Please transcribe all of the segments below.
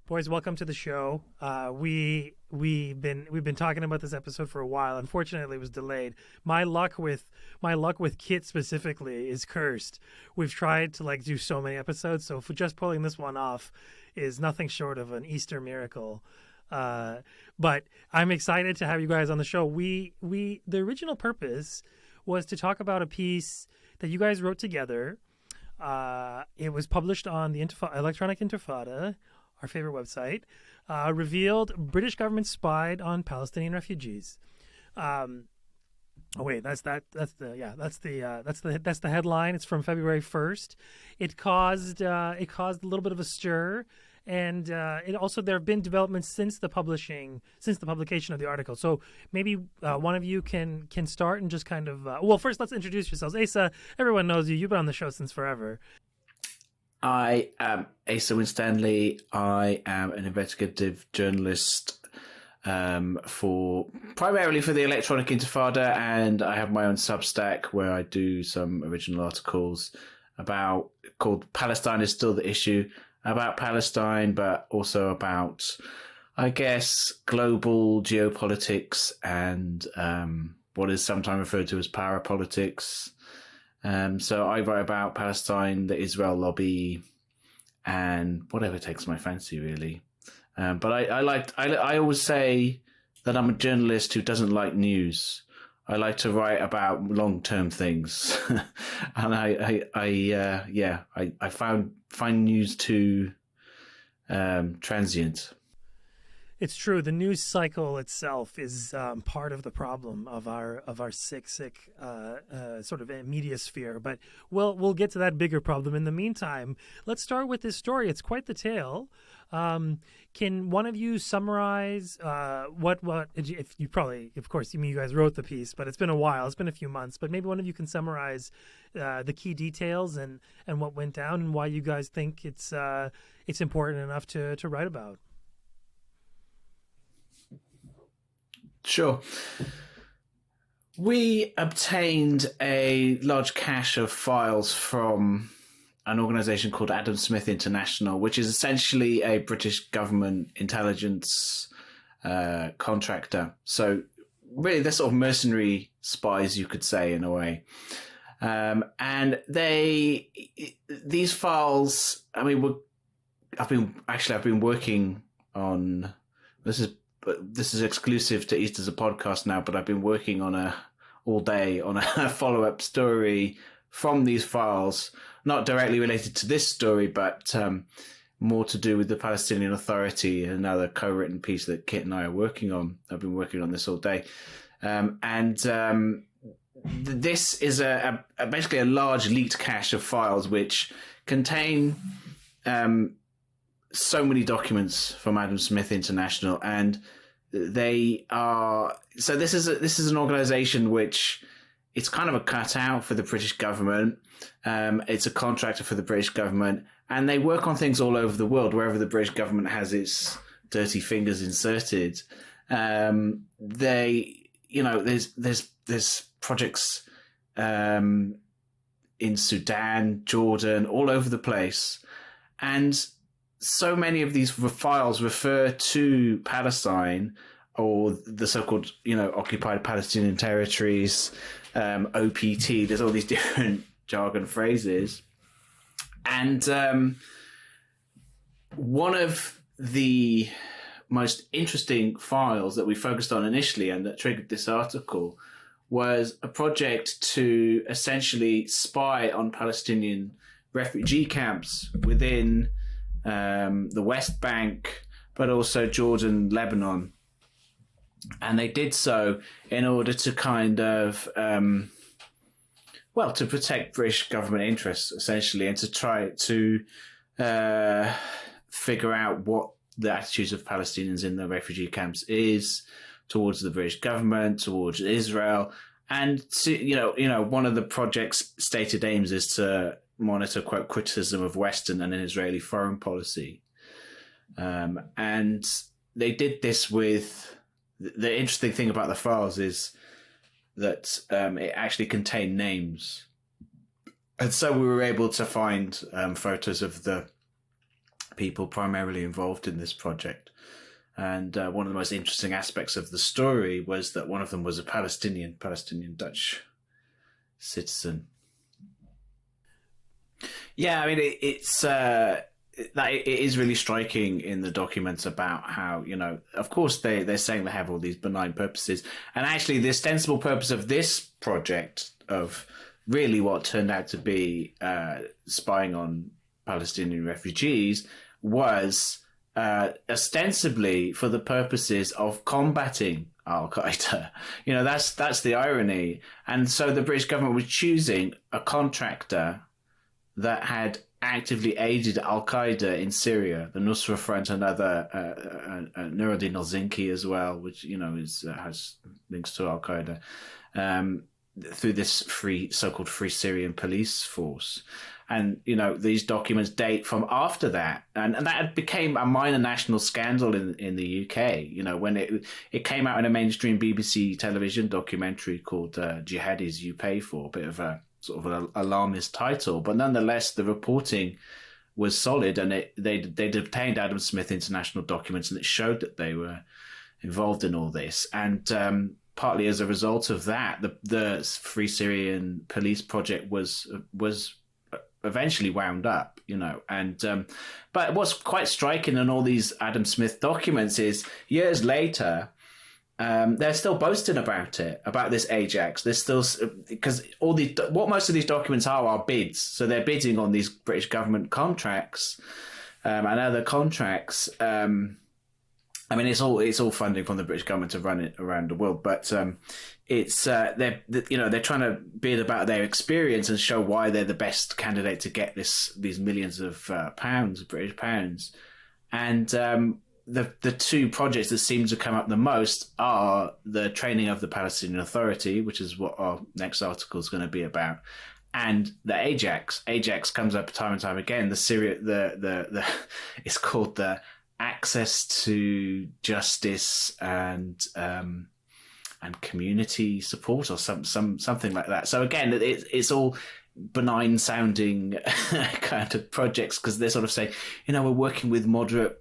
Boys, welcome to the show. We've been talking about this episode for a while. Unfortunately, it was delayed. My luck with Kit specifically is cursed. We've tried to do so many episodes, so for just pulling this one off is nothing short of an Easter miracle. But I'm excited to have you guys on the show. The original purpose was to talk about a piece that you guys wrote together. It was published on the Electronic Intifada, our favorite website, revealed British government spied on Palestinian refugees. That's the headline. It's from February 1st. It caused a little bit of a stir, and there have been developments since the publication of the article. So maybe one of you can start and just kind of first let's introduce yourselves. Asa, everyone knows you. You've been on the show since forever. I am Asa Winstanley. I am an investigative journalist primarily for the Electronic Intifada, and I have my own Substack where I do some original articles called Palestine is Still the Issue, about Palestine, but also about, I guess, global geopolitics and what is sometimes referred to as politics. So I write about Palestine, the Israel lobby, and whatever takes my fancy, really. But I always say that I'm a journalist who doesn't like news. I like to write about long-term things, and I find news too transient. It's true. The news cycle itself is part of the problem of our sick sort of media sphere. But we'll get to that bigger problem. In the meantime, let's start with this story. It's quite the tale. Can one of you summarize what if you probably, of course, you guys wrote the piece, but it's been a while. It's been a few months. But maybe one of you can summarize the key details and what went down and why you guys think it's important enough to write about. Sure. We obtained a large cache of files from an organisation called Adam Smith International, which is essentially a British government intelligence contractor. So really, they're sort of mercenary spies, you could say, in a way. And these files, I mean, I've been working on this is exclusive to East as a podcast now, but I've been working all day on a follow-up story from these files, not directly related to this story, but more to do with the Palestinian Authority, another co-written piece that Kit and I are working on. I've been working on this all day. This is basically a large leaked cache of files which contain so many documents from Adam Smith International, and this is an organization which it's kind of a cutout for the British government. It's a contractor for the British government, and they work on things all over the world, wherever the British government has its dirty fingers inserted. There's projects in Sudan, Jordan, all over the place, and so many of these files refer to Palestine or the so-called, occupied Palestinian territories, OPT. There's all these different jargon phrases. And one of the most interesting files that we focused on initially and that triggered this article was a project to essentially spy on Palestinian refugee camps within the West Bank, but also Jordan, Lebanon. And they did so in order to kind of, to protect British government interests, essentially, and to try to figure out what the attitudes of Palestinians in the refugee camps is towards the British government, towards Israel. And, one of the project's stated aims is to monitor, quote, criticism of Western and Israeli foreign policy. And they did this with... The interesting thing about the files is that it actually contained names. And so we were able to find photos of the people primarily involved in this project. And one of the most interesting aspects of the story was that one of them was a Palestinian Dutch citizen. Yeah, I mean, it is really striking in the documents about how, of course they're saying they have all these benign purposes, and actually the ostensible purpose of this project, of really what turned out to be spying on Palestinian refugees, was ostensibly for the purposes of combating Al-Qaeda. That's the irony. And so the British government was choosing a contractor that had actively aided Al-Qaeda in Syria, the Nusra Front, and other Nuruddin al-Zinki as well, which has links to Al-Qaeda, through this so-called Free Syrian Police Force. And these documents date from after that, and that became a minor national scandal in the UK. When it came out in a mainstream BBC television documentary called "Jihadis You Pay For," a bit of a sort of an alarmist title, but nonetheless the reporting was solid, and they obtained Adam Smith international documents, and it showed that they were involved in all this. And partly as a result of that, the Free Syrian Police project was eventually wound up, and but what's quite striking in all these Adam Smith documents is years later, they're still boasting about it, about this Ajax. They're still, because what most of these documents are bids. So they're bidding on these British government contracts and other contracts. I mean, it's all funding from the British government to run it around the world, but it's they're trying to bid about their experience and show why they're the best candidate to get these millions of British pounds, and the two projects that seem to come up the most are the training of the Palestinian Authority, which is what our next article is going to be about, and the Ajax. Ajax comes up time and time again. The it's called the Access to Justice and Community Support, or something like that. So again, it's all benign sounding kind of projects, because they're sort of saying, we're working with moderate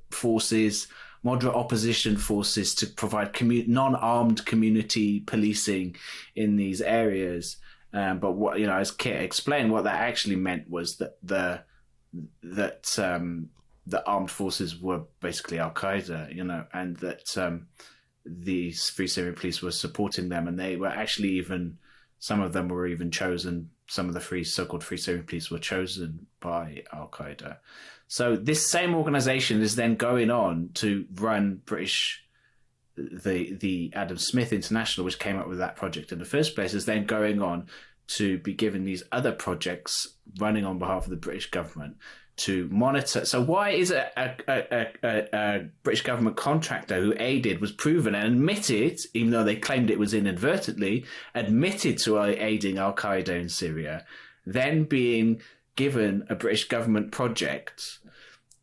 opposition forces to provide non-armed community policing in these areas. But what, as Kit explained, what that actually meant was that the armed forces were basically Al-Qaeda, and that these Free Syrian Police were supporting them, and they were actually some of them were even chosen. Some of the so-called Free Syrian Police were chosen by Al-Qaeda. So this same organization is then going on to run the Adam Smith International, which came up with that project in the first place, is then going on to be given these other projects running on behalf of the British government to monitor. So why is a British government contractor who aided, was proven and admitted, even though they claimed it was inadvertently, admitted to aiding Al-Qaeda in Syria, then being given a British government project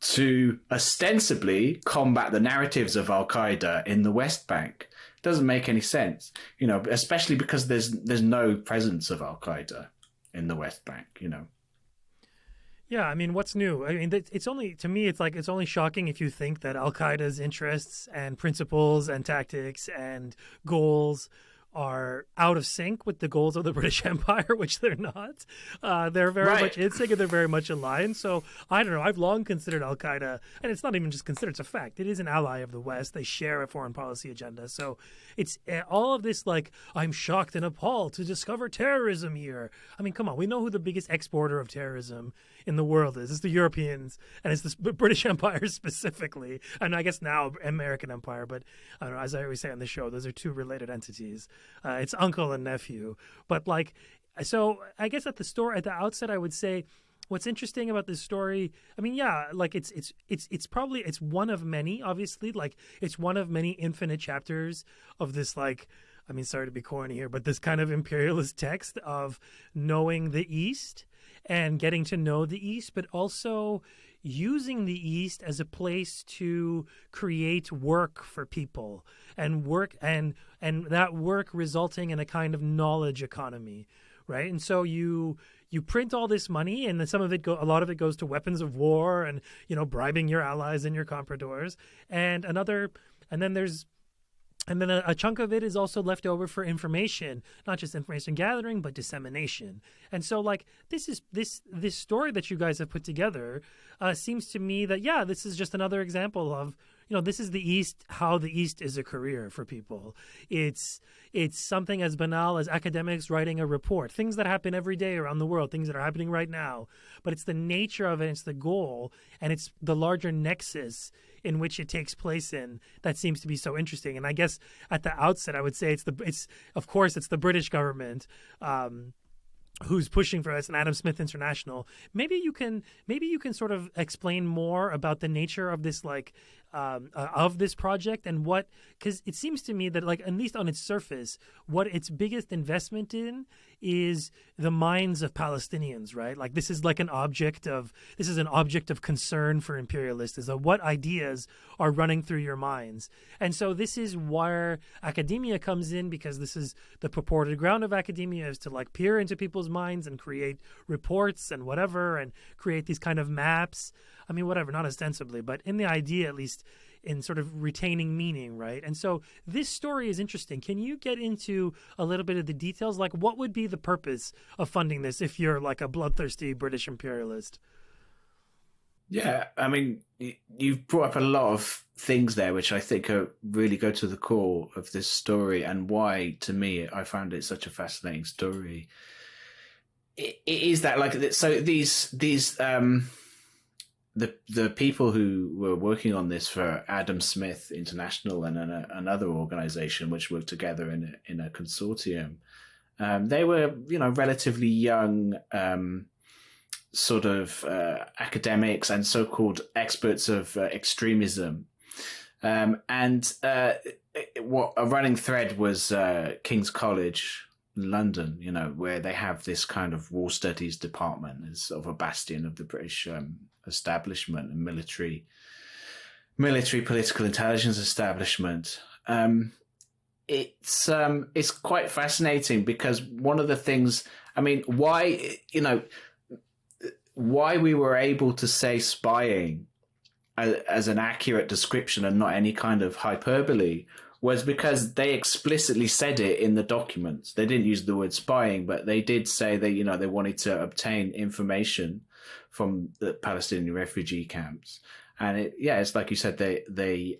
to ostensibly combat the narratives of Al-Qaeda in the West Bank? Doesn't make any sense, especially because there's no presence of Al-Qaeda in the West Bank, Yeah, I mean, what's new? I mean, it's only shocking if you think that Al-Qaeda's interests and principles and tactics and goals are out of sync with the goals of the British Empire, which they're not. They're very much in sync, and they're very much aligned. So I don't know. I've long considered Al-Qaeda, and it's not even just considered, it's a fact. It is an ally of the West. They share a foreign policy agenda. So it's all of this, like, I'm shocked and appalled to discover terrorism here. I mean, come on. We know who the biggest exporter of terrorism in the world is. It's the Europeans, and it's the British Empire specifically, and I guess now American Empire. But I don't know, as I always say on the show, those are two related entities. It's uncle and nephew. But so I guess at the outset, I would say what's interesting about this story, I mean, yeah, like it's one of many, obviously, like it's one of many infinite chapters of this, like, I mean, sorry to be corny here, but this kind of imperialist text of knowing the East and getting to know the East, but also using the East as a place to create work for people and that work resulting in a kind of knowledge economy, right? And so you you print all this money, and then a lot of it goes to weapons of war and, bribing your allies and your compradors, and then a chunk of it is also left over for information, not just information gathering, but dissemination. And so, like, this story that you guys have put together seems to me that, yeah, this is just another example of, this is the East, how the East is a career for people. It's something as banal as academics writing a report, things that happen every day around the world, things that are happening right now. But it's the nature of it, it's the goal, and it's the larger nexus in which it takes place in that seems to be so interesting. And I guess at the outset, I would say it's the British government who's pushing for this, and Adam Smith International. Maybe you can sort of explain more about the nature of this, of this project, and because it seems to me that, like, at least on its surface, what its biggest investment in is the minds of Palestinians, right? Like, this is an object of concern for imperialists, is what ideas are running through your minds. And so this is where academia comes in, because this is the purported ground of academia, is to, like, peer into people's minds and create reports and whatever, and create these kind of maps. I mean, whatever, not ostensibly, but in the idea, at least, in sort of retaining meaning, right? And so this story is interesting. Can you get into a little bit of the details? Like, what would be the purpose of funding this if you're, like, a bloodthirsty British imperialist? Yeah, I mean, you've brought up a lot of things there, which I think really go to the core of this story, and why, to me, I found it such a fascinating story. It is that, like, so the people who were working on this for Adam Smith International and another organization which worked together in a consortium, they were, relatively young, sort of academics and so-called experts of extremism. What a running thread was King's College, London, where they have this kind of war studies department as sort of a bastion of the British establishment and military political intelligence establishment. It's quite fascinating, because one of the things, I mean, why we were able to say spying as an accurate description and not any kind of hyperbole was because they explicitly said it in the documents. They didn't use the word spying, but they did say that, they wanted to obtain information from the Palestinian refugee camps. And it's like you said, they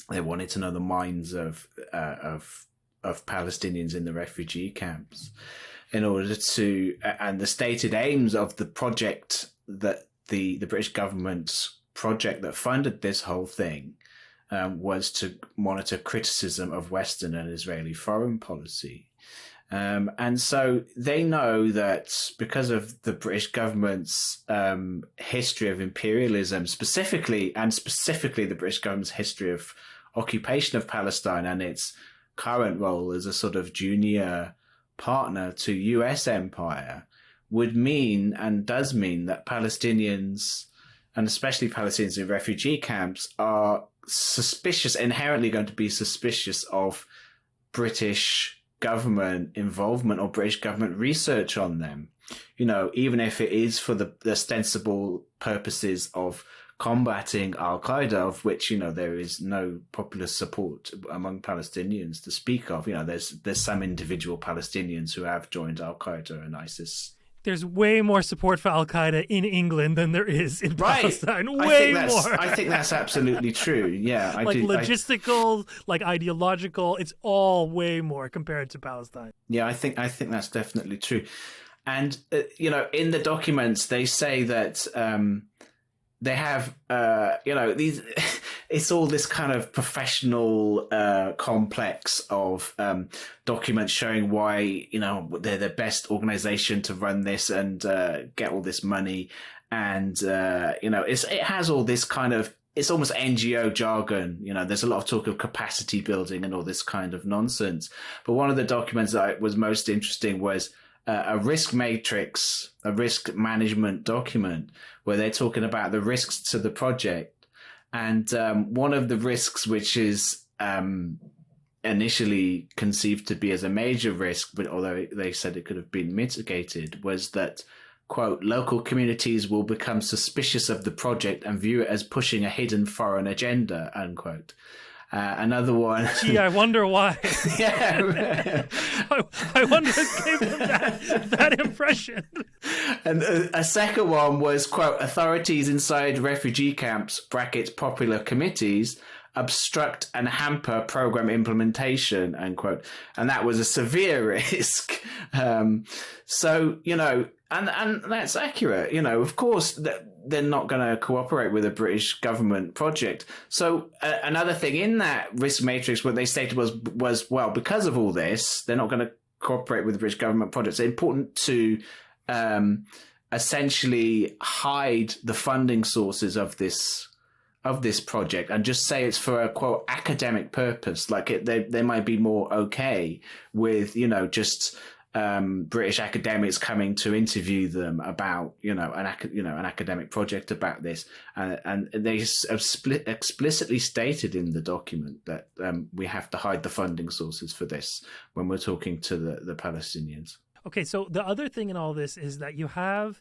wanted to know the minds of Palestinians in the refugee camps in order to, and the stated aims of the project, that the British government's project that funded this whole thing was to monitor criticism of Western and Israeli foreign policy. And so they know that because of the British government's history of imperialism, specifically the British government's history of occupation of Palestine and its current role as a sort of junior partner to US empire, would mean and does mean that Palestinians, and especially Palestinians in refugee camps, are inherently going to be suspicious of British government involvement or British government research on them, even if it is for the ostensible purposes of combating Al-Qaeda, of which, there is no popular support among Palestinians to speak of. There's some individual Palestinians who have joined Al-Qaeda and ISIS. There's way more support for Al-Qaeda in England than there is in Palestine. Way more. I think that's absolutely true. Yeah. Logistical, ideological, it's all way more compared to Palestine. Yeah, I think that's definitely true. And, in the documents, they say that they have, these. It's all this kind of professional complex of documents showing why, they're the best organization to run this and get all this money. And, it has all this kind of, it's almost NGO jargon. There's a lot of talk of capacity building and all this kind of nonsense. But one of the documents that was most interesting was a risk matrix, a risk management document, where they're talking about the risks to the project. And one of the risks, which is initially conceived to be as a major risk, but although they said it could have been mitigated, was that, quote, local communities will become suspicious of the project and view it as pushing a hidden foreign agenda, unquote. Another one. Gee, I wonder why. Yeah. I wonder what gave them that impression. And a second one was, quote, authorities inside refugee camps, brackets, popular committees, obstruct and hamper program implementation, unquote. And that was a severe risk. So, you know, and that's accurate. You know, of course, they're not going to cooperate with a British government project. So another thing in that risk matrix, what they stated was, well, because of all this, they're not going to cooperate with the British government projects. It's important to essentially hide the funding sources of this project and just say it's for a, quote, academic purpose. Like they might be more okay with, you know, just British academics coming to interview them about, you know, an academic project about this, and they explicitly stated in the document that we have to hide the funding sources for this when we're talking to the Palestinians. Okay, so the other thing in all this is that you have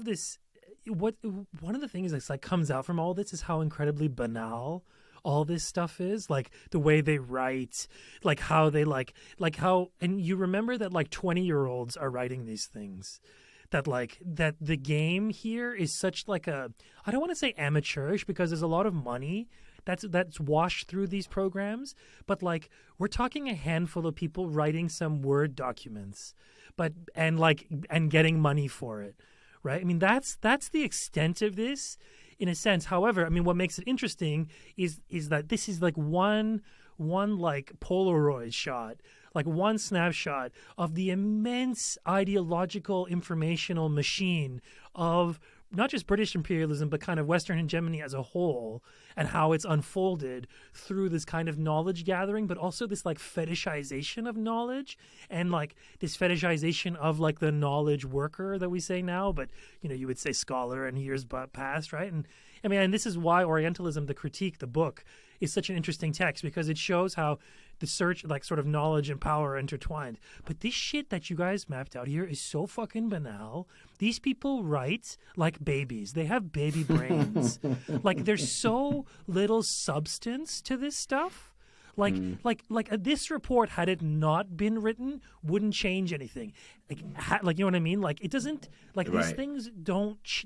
this. One of the things that's like comes out from all this is how incredibly banal all this stuff is, like the way they write, like how they like how, and you remember that like 20-year-olds are writing these things, that the game here is such like a, I don't want to say amateurish because there's a lot of money that's washed through these programs, but like we're talking a handful of people writing some Word documents, and getting money for it. Right. I mean, that's the extent of this in a sense. However, I mean, what makes it interesting is that this is like one like Polaroid shot, like one snapshot of the immense ideological informational machine of not just British imperialism, but kind of Western hegemony as a whole, and how it's unfolded through this kind of knowledge gathering, but also this like fetishization of knowledge, and like this fetishization of like the knowledge worker that we say now, but you know, you would say scholar in years past, right? And I mean, and this is why Orientalism, the critique, the book, is such an interesting text, because it shows how the search, like sort of knowledge and power are intertwined. But this shit that you guys mapped out here is so fucking banal. These people write like babies. They have baby brains. Like there's so little substance to this stuff. Like this report, had it not been written, wouldn't change anything. Like you know what I mean? Like it doesn't. Like Right.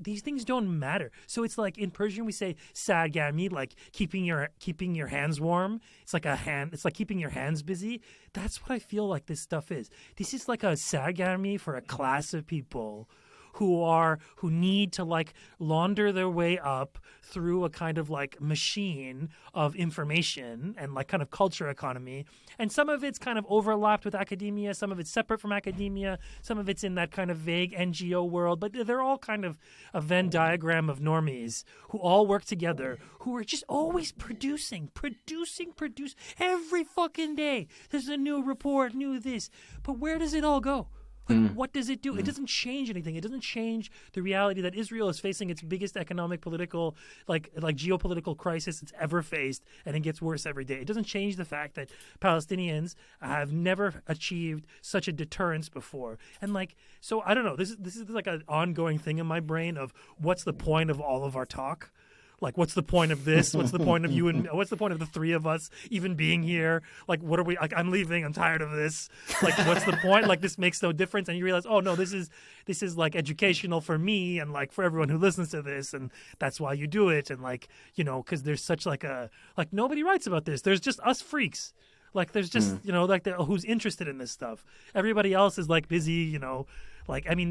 These things don't matter. So it's like in Persian we say "sadgami," like keeping your hands warm. It's like It's like keeping your hands busy. That's what I feel like this stuff is. This is like a sadgami for a class of people who need to like launder their way up through a kind of like machine of information and like kind of culture economy. And some of it's kind of overlapped with academia, some of it's separate from academia, some of it's in that kind of vague NGO world, but they're all kind of a Venn diagram of normies who all work together, who are just always producing every fucking day. There's a new report, new this. But where does it all go? Like, what does it do? It doesn't change anything. It doesn't change the reality that Israel is facing its biggest economic, political, like geopolitical crisis it's ever faced, and it gets worse every day. It doesn't change the fact that Palestinians have never achieved such a deterrence before. And like, so I don't know. This is like an ongoing thing in my brain of what's the point of all of our talk? Like, what's the point of this? What's the point of you and what's the point of the three of us even being here? Like, what are we? Like, I'm leaving. I'm tired of this. Like, what's the point? Like, this makes no difference. And you realize, oh no, this is like educational for me and like for everyone who listens to this, and that's why you do it. And like, you know, because there's such like nobody writes about this. There's just us freaks. Like, there's just you know, like who's interested in this stuff. Everybody else is like busy, you know. Like, I mean,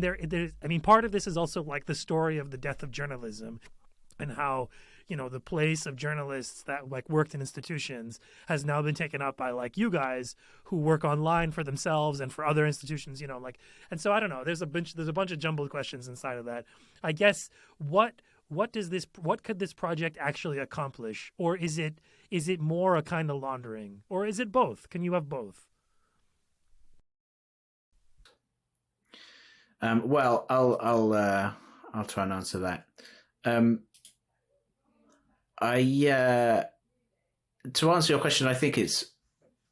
part of this is also like the story of the death of journalism, and how, you know, the place of journalists that like worked in institutions has now been taken up by like you guys who work online for themselves and for other institutions, you know, like, and so I don't know, there's a bunch of jumbled questions inside of that. I guess what could this project actually accomplish? Or is it more a kind of laundering? Or is it both? Can you have both? Well, I'll try and answer that. To answer your question, I think it's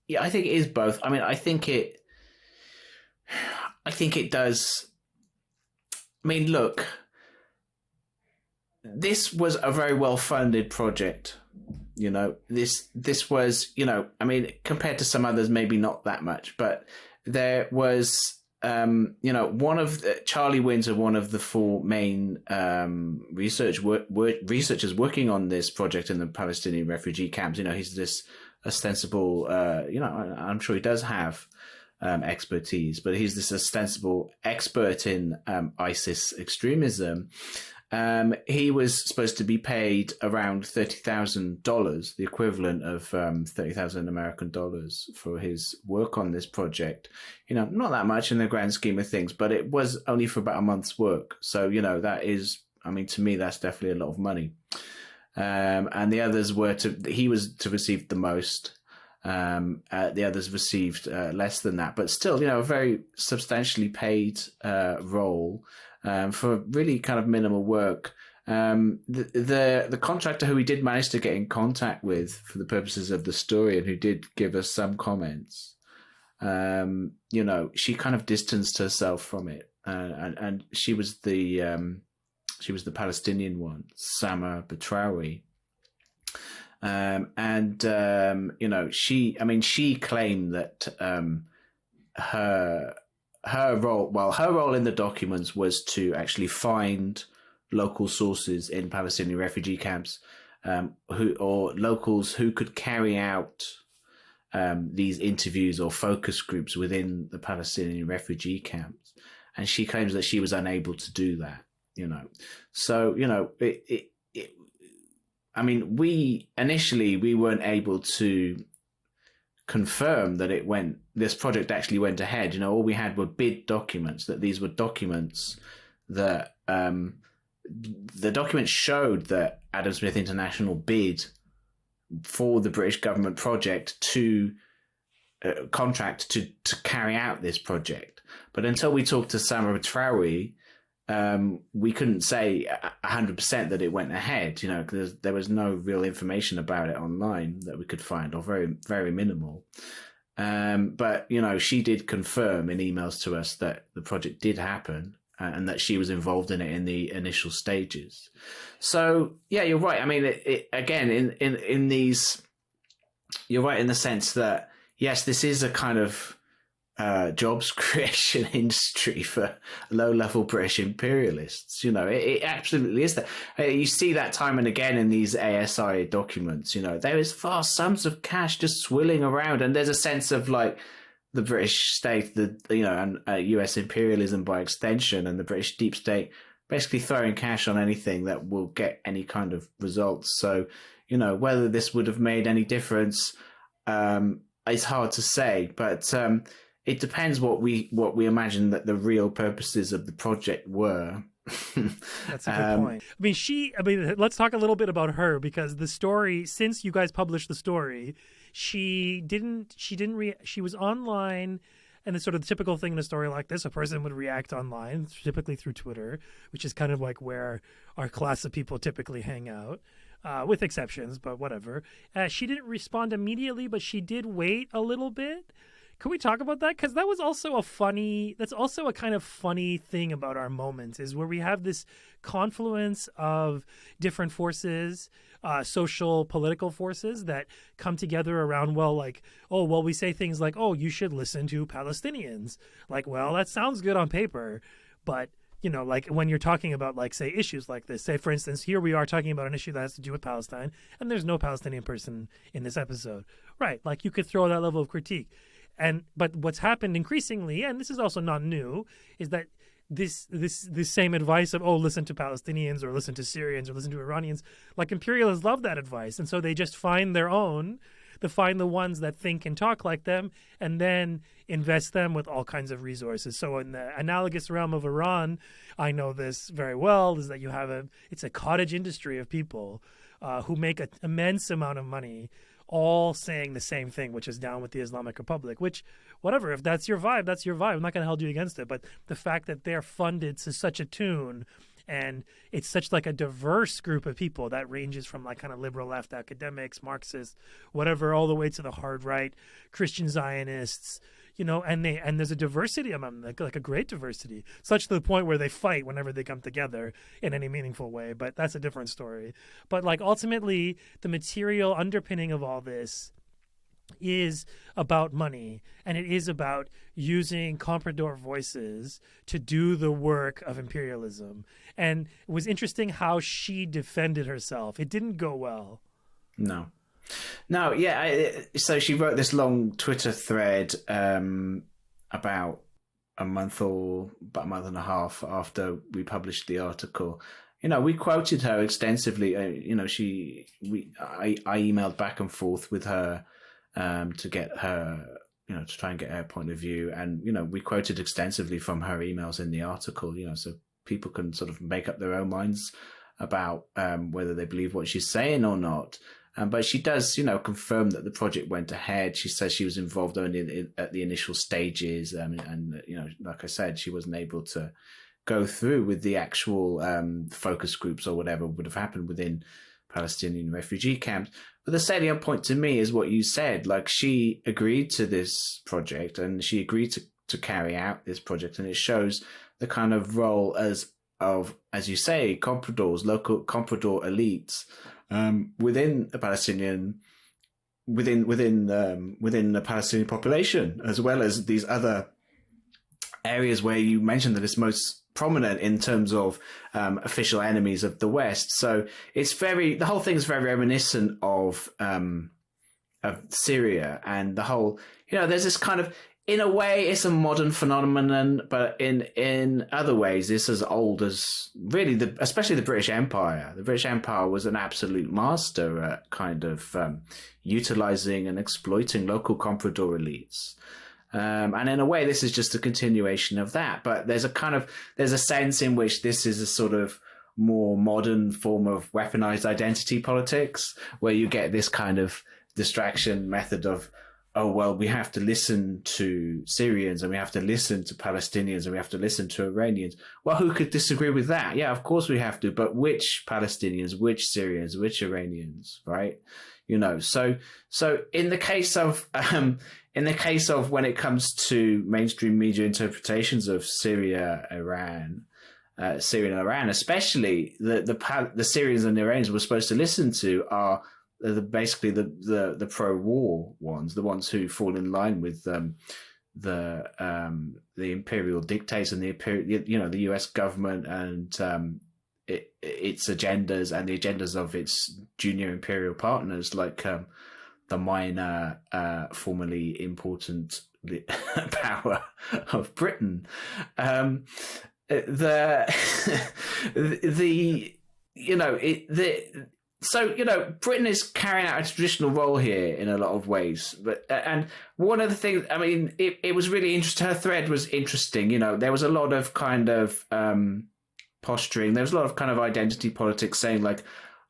Yeah, I think it is both. I mean, I think it does. I mean, look, this was a very well funded project. You know, this was, you know, I mean, compared to some others, maybe not that much, but there was, you know, Charlie Windsor, one of the four main researchers working on this project in the Palestinian refugee camps. You know, he's this ostensible, you know, I'm sure he does have expertise, but he's this ostensible expert in ISIS extremism. He was supposed to be paid around $30,000, the equivalent of 30,000 American dollars, for his work on this project. You know, not that much in the grand scheme of things, but it was only for about a month's work. So, you know, that is, I mean, to me, that's definitely a lot of money. And the others he was to receive the most. The others received less than that, but still, you know, a very substantially paid role. For really kind of minimal work. The contractor who we did manage to get in contact with for the purposes of the story, and who did give us some comments, you know, she kind of distanced herself from it, and she was the Palestinian one, Sama Batrawi. You know, she claimed that her role in the documents was to actually find local sources in Palestinian refugee camps, locals who could carry out these interviews or focus groups within the Palestinian refugee camps. And she claims that she was unable to do that, you know. So, you know, I mean, we weren't able to confirm that this project actually went ahead. You know, all we had were bid documents, that these were documents that the documents showed that Adam Smith International bid for the British government project to contract to carry out this project. But until we talked to Sama Trawi, we couldn't say 100% that it went ahead, you know, because there was no real information about it online that we could find, or very, very minimal. But, you know, she did confirm in emails to us that the project did happen, and that she was involved in it in the initial stages. So, yeah, you're right. I mean, again, in these, you're right in the sense that, yes, this is a kind of jobs creation industry for low-level British imperialists. You know, it absolutely is that. You see that time and again in these ASI documents. You know, there is vast sums of cash just swilling around, and there's a sense of like the British state, and US imperialism by extension, and the British deep state basically throwing cash on anything that will get any kind of results. So, you know, whether this would have made any difference, it's hard to say, but it depends what we imagine that the real purposes of the project were. That's a good point. I mean, let's talk a little bit about her, because the story, since you guys published the story, she was online, and it's sort of the typical thing in a story like this. A person would react online, typically through Twitter, which is kind of like where our class of people typically hang out, with exceptions, but whatever. She didn't respond immediately, but she did wait a little bit. Can we talk about that? Because that was also that's also a kind of funny thing about our moments, is where we have this confluence of different forces, social, political forces that come together around, we say things like, oh, you should listen to Palestinians. Like, well, that sounds good on paper, but, you know, like when you're talking about, like, say, issues like this, say, for instance, here we are talking about an issue that has to do with Palestine, and there's no Palestinian person in this episode. Right, like you could throw that level of critique. But what's happened increasingly, and this is also not new, is that this same advice of, oh, listen to Palestinians or listen to Syrians or listen to Iranians, like imperialists love that advice. And so they just find their own, they find the ones that think and talk like them, and then invest them with all kinds of resources. So in the analogous realm of Iran, I know this very well, is that you have it's a cottage industry of people who make an immense amount of money, all saying the same thing, which is down with the Islamic Republic, which, whatever, if that's your vibe, that's your vibe. I'm not going to hold you against it. But the fact that they're funded to such a tune And it's such like a diverse group of people that ranges from like kind of liberal left academics, Marxists, whatever, all the way to the hard right, Christian Zionists, and there's a diversity among them, like a great diversity, such to the point where they fight whenever they come together in any meaningful way. But that's a different story. But like ultimately, the material underpinning of all this is about money, and it is about using comprador voices to do the work of imperialism. And it was interesting how she defended herself. It didn't go well. No, yeah. So she wrote this long Twitter thread about a month and a half after we published the article. We quoted her extensively. I emailed back and forth with her to get her, to try and get her point of view, and we quoted extensively from her emails in the article. So people can sort of make up their own minds about whether they believe what she's saying or not. But she does, confirm that the project went ahead. She says she was involved only at the initial stages. And like I said, she wasn't able to go through with the actual focus groups or whatever would have happened within Palestinian refugee camps. But the salient point to me is what you said. Like, she agreed to this project and she agreed to carry out this project. And it shows the kind of role as you say, compradors, local comprador elites, within the Palestinian, within the Palestinian population, as well as these other areas where you mentioned that it's most prominent in terms of official enemies of the West. So the whole thing is very reminiscent of Syria, and the whole, there's this kind of, in a way, it's a modern phenomenon, but in other ways, it's as old as really especially the British Empire. The British Empire was an absolute master at kind of utilizing and exploiting local comprador elites. And in a way, this is just a continuation of that. But there's a sense in which this is a sort of more modern form of weaponized identity politics, where you get this kind of distraction method of, oh, well, we have to listen to Syrians and we have to listen to Palestinians and we have to listen to Iranians. Well, who could disagree with that? Yeah, of course we have to. But which Palestinians, which Syrians, which Iranians, right? So in the case of when it comes to mainstream media interpretations of Syria and Iran, especially the Syrians and the Iranians we're supposed to listen to are basically the pro-war ones, the ones who fall in line with the imperial dictates and the US government and its agendas and the agendas of its junior imperial partners, like the minor, formerly important power of Britain. So, Britain is carrying out a traditional role here in a lot of ways. And one of the things, I mean, it was really interesting. Her thread was interesting. There was a lot of kind of posturing. There was a lot of kind of identity politics saying like,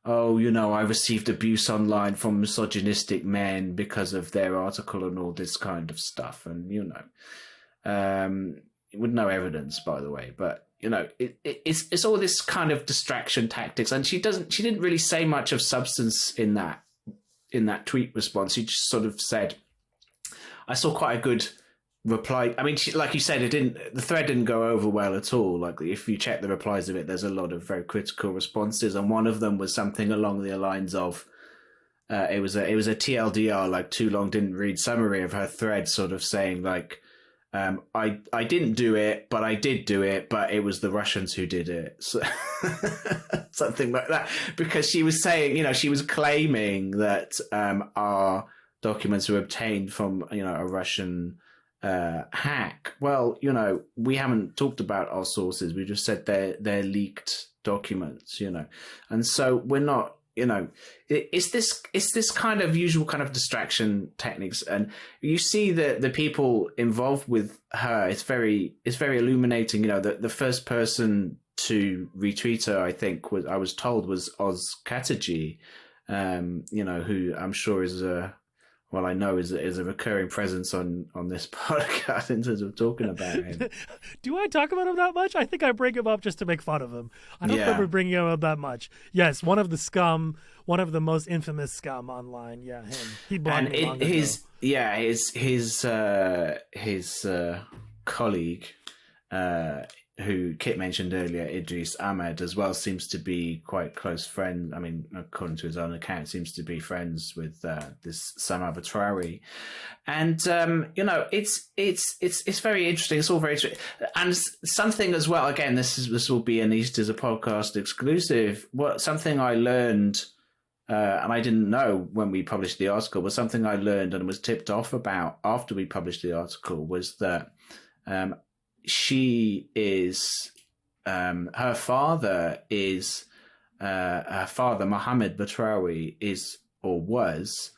oh, I received abuse online from misogynistic men because of their article and all this kind of stuff. And, with no evidence, by the way, but it's all this kind of distraction tactics, and she didn't really say much of substance in that tweet response. She just sort of said, I saw quite a good reply. I mean, like you said, the thread didn't go over well at all. Like, if you check the replies of it, there's a lot of very critical responses, and one of them was something along the lines of, it was a TLDR, like too long didn't read summary of her thread, sort of saying like, I didn't do it, but I did do it, but it was the Russians who did it. So, something like that. Because she was saying, she was claiming that our documents were obtained from, a Russian hack. Well, we haven't talked about our sources. We just said they're leaked documents, And so we're not, it's this kind of usual kind of distraction techniques, and you see the people involved with her. It's very illuminating. The first person to retweet her, I think, was Oz Chatterjee, who I'm sure is a well, I know is a recurring presence on this podcast in terms of talking about him. Do I talk about him that much? I think I bring him up just to make fun of him. I don't remember bringing him up that much. Yes, one of the scum, one of the most infamous scum online. Yeah, him. He blocked me long ago. His colleague, who Kit mentioned earlier, Idris Ahmed, as well, seems to be quite close friend. I mean, according to his own account, seems to be friends with this Sama Batrawi, and it's very interesting. It's all very interesting, and something as well. Again, this will be an Easter's a podcast exclusive. Something I learned. And I didn't know when we published the article, but something I learned and was tipped off about after we published the article was that she is, her father Mohammed Batrawi is, or was,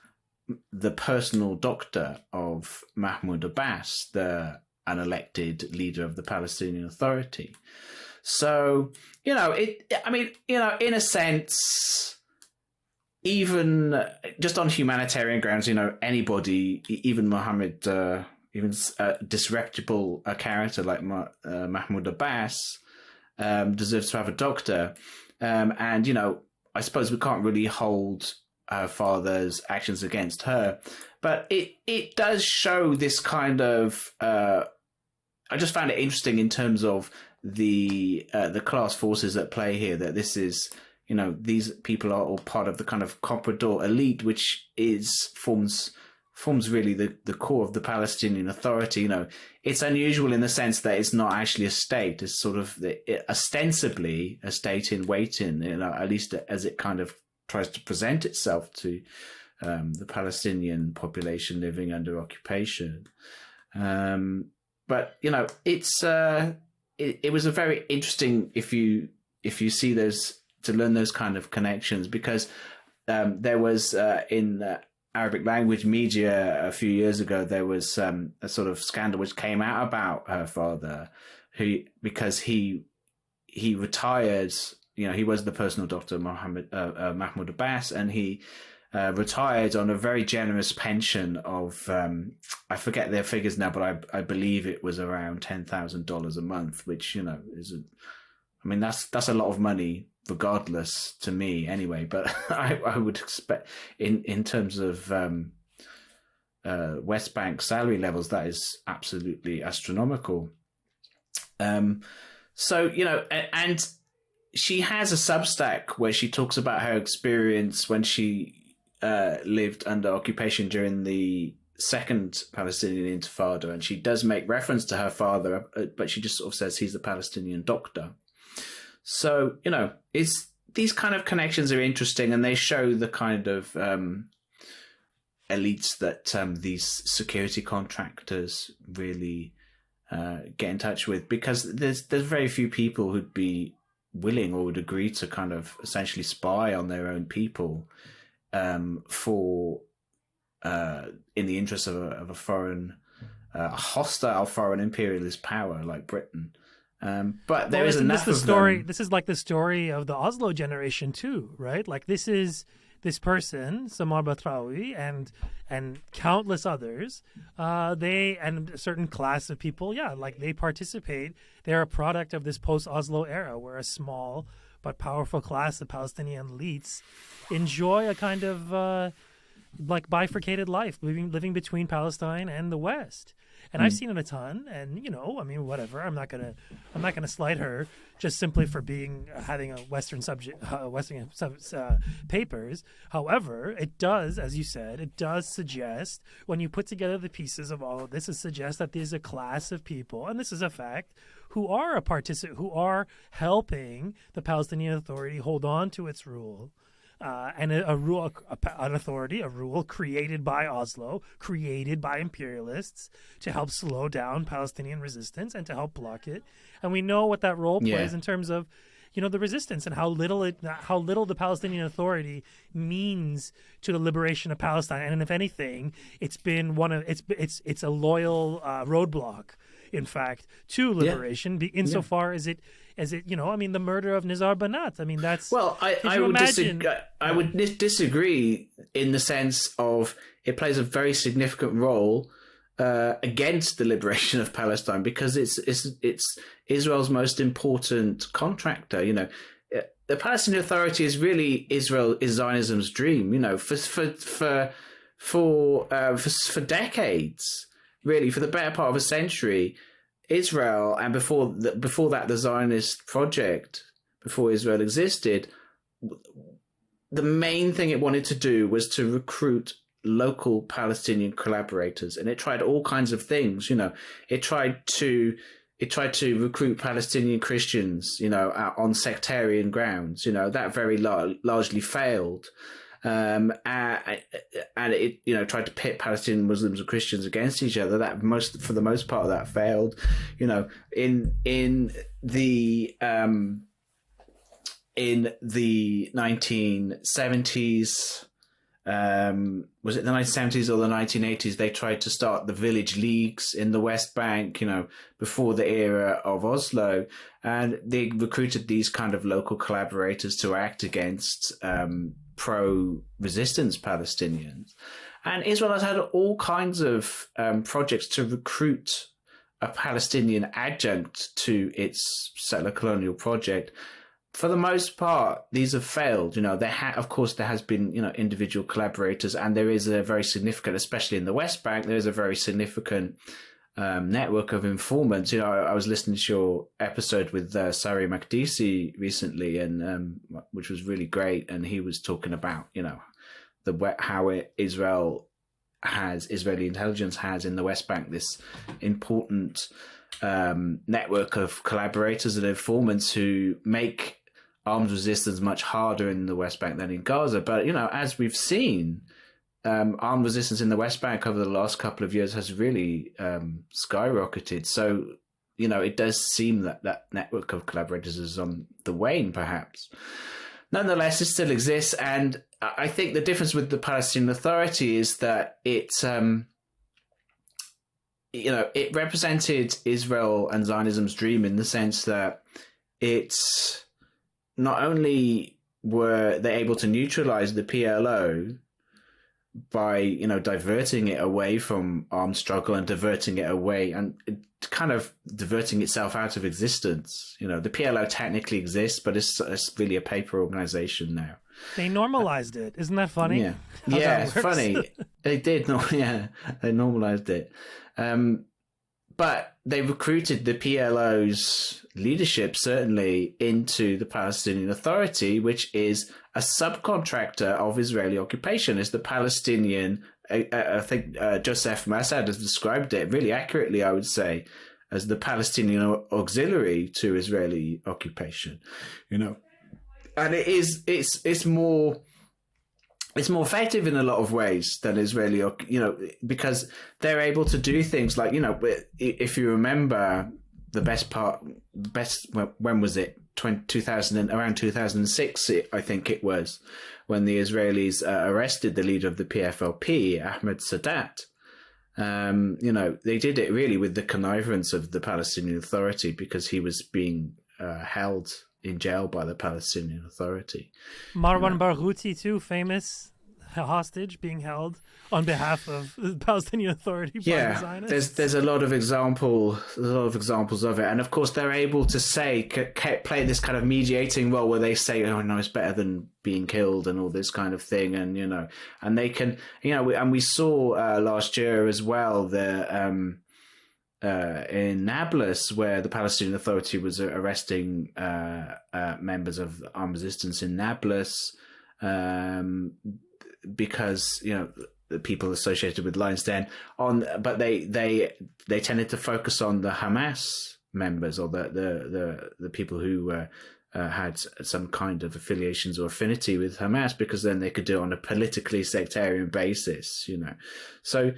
the personal doctor of Mahmoud Abbas, the unelected leader of the Palestinian Authority. So, in a sense, even just on humanitarian grounds, anybody, even Mohammed, even a disreputable character like Mahmoud Abbas, deserves to have a doctor. And, I suppose we can't really hold her father's actions against her. But it does show this kind of... I just found it interesting in terms of the class forces at play here, that this is... these people are all part of the kind of Comprador elite, which forms really the core of the Palestinian Authority. It's unusual in the sense that it's not actually a state. It's sort of ostensibly a state in waiting, at least as it kind of tries to present itself to the Palestinian population living under occupation. But it's it was a very interesting, if you see those, to learn those kind of connections, because there was in Arabic language media a few years ago, there was a sort of scandal which came out about her father, because he retired. He was the personal doctor of Mahmoud Abbas, and he retired on a very generous pension of I forget their figures now, but I believe it was around $10,000 a month, which is that's a lot of money, regardless, to me anyway. But I would expect in terms of West Bank salary levels, that is absolutely astronomical. So and she has a Substack where she talks about her experience when she lived under occupation during the second Palestinian Intifada, and she does make reference to her father, but she just sort of says he's the Palestinian doctor. So, these kind of connections are interesting, and they show the kind of elites that these security contractors really get in touch with, because there's very few people who'd be willing or would agree to kind of essentially spy on their own people for in the interest of a foreign, hostile foreign imperialist power like Britain. But there is enough of them. This is like the story of the Oslo generation too, right? Like this is this person, Samar Batrawi, and countless others. They and a certain class of people, they participate. They're a product of this post-Oslo era, where a small but powerful class of Palestinian elites enjoy a kind of bifurcated life, living between Palestine and the West. And I've seen it a ton, and whatever. I'm not gonna slight her just simply for having a Western papers. However, it does, as you said, it does suggest, when you put together the pieces of all of this, it suggests that there's a class of people, and this is a fact, who are who are helping the Palestinian Authority hold on to its rule. And an authority, a rule created by Oslo, created by imperialists to help slow down Palestinian resistance and to help block it. And we know what that role plays in terms of, the resistance, and how little the Palestinian Authority means to the liberation of Palestine. And if anything, it's been it's a loyal roadblock. in fact, to liberation, insofar as it, the murder of Nizar Banat. I mean, that's... Well, I would disagree. I would disagree in the sense of it plays a very significant role against the liberation of Palestine, because it's Israel's most important contractor. The Palestinian Authority is really Zionism's dream. For decades, really, for the better part of a century, Israel, and before that, the Zionist project, before Israel existed, the main thing it wanted to do was to recruit local Palestinian collaborators, and it tried all kinds of things. It tried to recruit Palestinian Christians, on sectarian grounds. That very largely failed. And it tried to pit Palestinian Muslims and Christians against each other. For the most part, that failed. In the 1970s, was it the 1970s or the 1980s? They tried to start the village leagues in the West Bank, before the era of Oslo, and they recruited these kind of local collaborators to act against pro-resistance Palestinians. And Israel has had all kinds of projects to recruit a Palestinian adjunct to its settler colonial project. For the most part, these have failed. Of course, there has been, individual collaborators, and there is a very significant, especially in the West Bank, there is a very significant network of informants. I was listening to your episode with Sari Makdisi recently, and which was really great. And he was talking about, how Israeli intelligence has in the West Bank this important network of collaborators and informants who make armed resistance much harder in the West Bank than in Gaza. But, as we've seen, armed resistance in the West Bank over the last couple of years has really skyrocketed. So, it does seem that network of collaborators is on the wane, perhaps. Nonetheless, it still exists. And I think the difference with the Palestinian Authority is that it represented Israel and Zionism's dream in the sense that it's not only were they able to neutralize the PLO by, diverting it away from armed struggle and diverting it away and kind of diverting itself out of existence. The PLO technically exists, but it's really a paper organization now. They normalized it. Isn't that funny? Yeah, it's funny. They did. They normalized it. But they recruited the PLO's leadership, certainly, into the Palestinian Authority, which is a subcontractor of Israeli occupation. It's the Palestinian, I think Joseph Massad has described it really accurately, I would say, as the Palestinian auxiliary to Israeli occupation. And it's more effective in a lot of ways than Israeli, because they're able to do things like, if you remember when was it? 2000, around 2006, I think it was, when the Israelis arrested the leader of the PFLP, Ahmed Sadat. They did it really with the connivance of the Palestinian Authority, because he was being held in jail by the Palestinian Authority. Marwan Barghouti, too, famous hostage being held on behalf of the Palestinian Authority by the Zionists. There's a lot of examples of it, and of course they're able to play this kind of mediating role where they say, "Oh no, it's better than being killed," and all this kind of thing, and and they can, and we saw last year as well in Nablus, where the Palestinian Authority was arresting members of armed resistance in Nablus, because the people associated with Lion's Den but they tended to focus on the Hamas members, or the people who had some kind of affiliations or affinity with Hamas, because then they could do it on a politically sectarian basis, So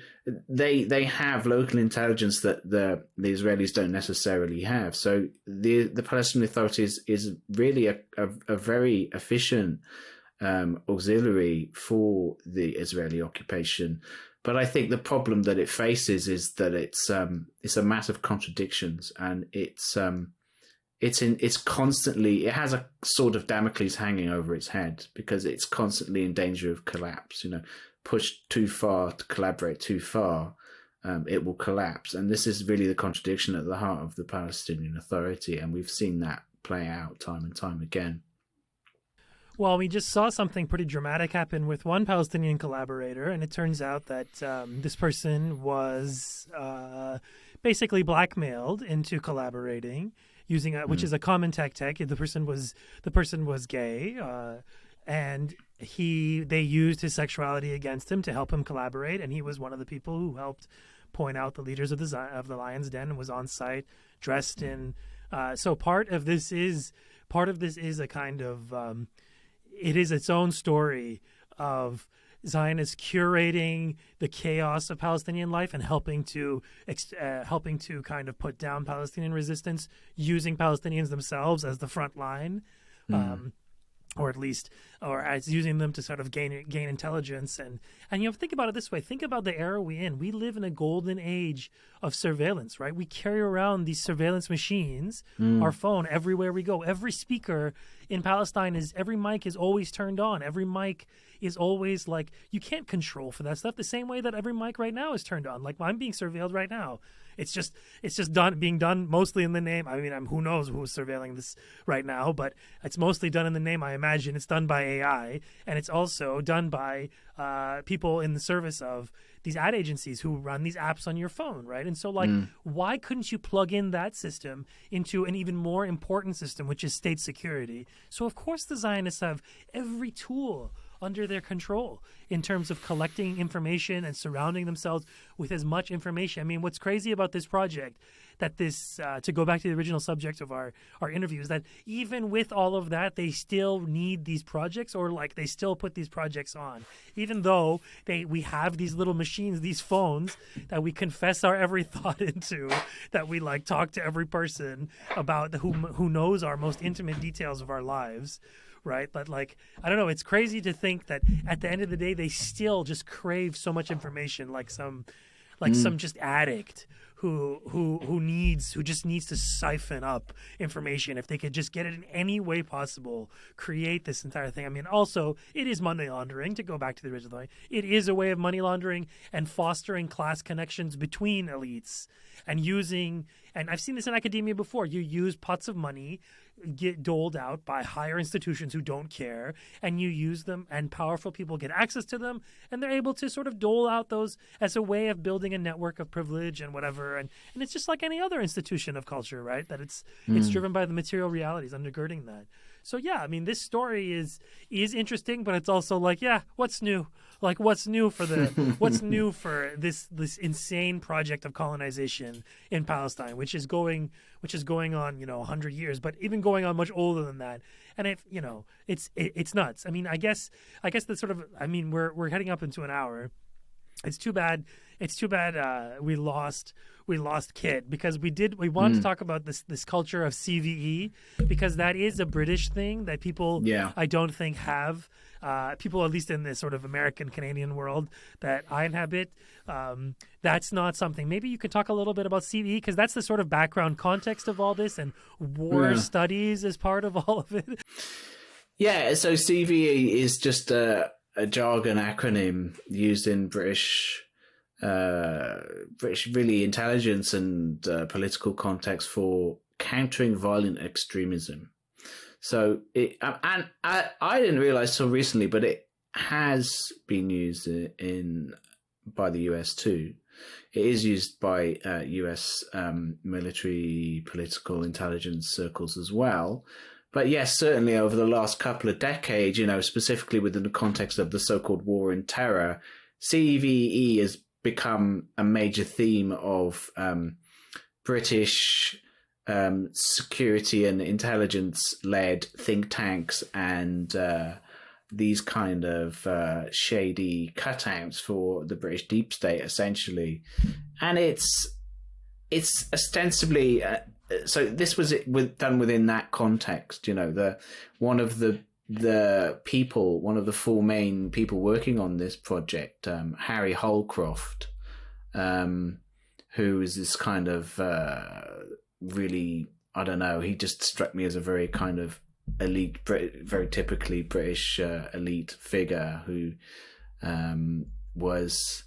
they have local intelligence that the Israelis don't necessarily have. So the Palestinian Authority is really a very efficient auxiliary for the Israeli occupation. But I think the problem that it faces is that it's a mass of contradictions, and it's constantly, it has a sort of Damocles hanging over its head because it's constantly in danger of collapse. Pushed too far to collaborate too far, it will collapse. And this is really the contradiction at the heart of the Palestinian Authority, and we've seen that play out time and time again. Well, we just saw something pretty dramatic happen with one Palestinian collaborator, and it turns out that this person was basically blackmailed into collaborating using which is a common tactic. The person was gay, and they used his sexuality against him to help him collaborate, and he was one of the people who helped point out the leaders of the Lion's Den and was on site dressed in. So part of this is a kind of it is its own story of Zionists curating the chaos of Palestinian life and helping to kind of put down Palestinian resistance, using Palestinians themselves as the front line, or as using them to sort of gain intelligence. And think about it this way. Think about the era we're in. We live in a golden age of surveillance, right? We carry around these surveillance machines, our phone, everywhere we go. Every speaker in Palestine every mic is always turned on. Every mic is always like, you can't control for that stuff the same way that every mic right now is turned on. Like, I'm being surveilled right now. It's just being done mostly in the name. I mean, who knows who's surveilling this right now, but it's mostly done in the name. I imagine it's done by AI, and it's also done by people in the service of these ad agencies who run these apps on your phone, right? And so, why couldn't you plug in that system into an even more important system, which is state security? So, of course, the Zionists have every tool under their control in terms of collecting information and surrounding themselves with as much information. I mean, what's crazy about this project, that this, to go back to the original subject of our interview, is that even with all of that, they still need these projects, or they still put these projects on, even though we have these little machines, these phones that we confess our every thought into, that we talk to every person about who knows our most intimate details of our lives. Right. But I don't know, it's crazy to think that at the end of the day, they still just crave so much information, like some just addict who just needs to siphon up information. If they could just get it in any way possible, create this entire thing. I mean, also, it is money laundering, to go back to the original line. It is a way of money laundering and fostering class connections between elites, and I've seen this in academia before. You use pots of money get doled out by higher institutions who don't care, and you use them, and powerful people get access to them, and they're able to sort of dole out those as a way of building a network of privilege and whatever. And it's just like any other institution of culture, right? That it's driven by the material realities undergirding that. So yeah, I mean, this story is interesting, but it's also what's new? What's new for this insane project of colonization in Palestine, which is going on 100 years, but even going on much older than that. And it's nuts. I mean, I guess that sort of, I mean, we're heading up into an hour. It's too bad we lost Kit, because we wanted to talk about this culture of CVE, because that is a British thing that people I don't think have, people at least in this sort of American Canadian world that I inhabit. That's not something. Maybe you could talk a little bit about CVE, because that's the sort of background context of all this, and war studies is part of all of it. Yeah, so CVE is just a jargon acronym used in British really intelligence and political context for countering violent extremism. So and I didn't realize till recently, but it has been used by the US too. It is used by US military political intelligence circles as well. But yes, certainly over the last couple of decades, specifically within the context of the so-called war in terror, CVE has become a major theme of British security and intelligence-led think tanks and these kind of shady cutouts for the British deep state, essentially. And it's ostensibly... so this was done within that context, one of the one of the four main people working on this project, Harry Holcroft, who is this kind of really, I don't know, he just struck me as a very kind of elite, very typically British elite figure who was,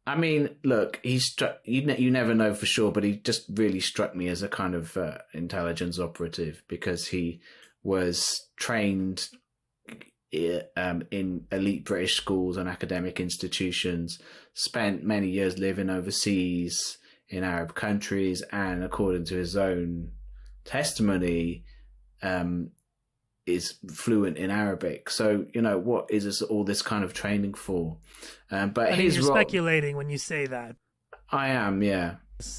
I mean, look, he struck, you never know for sure, but he just really struck me as a kind of intelligence operative, because he was trained in elite British schools and academic institutions, spent many years living overseas in Arab countries, and according to his own testimony, is fluent in Arabic. So, what is all this kind of training for? But you're speculating when you say that. I am, yeah.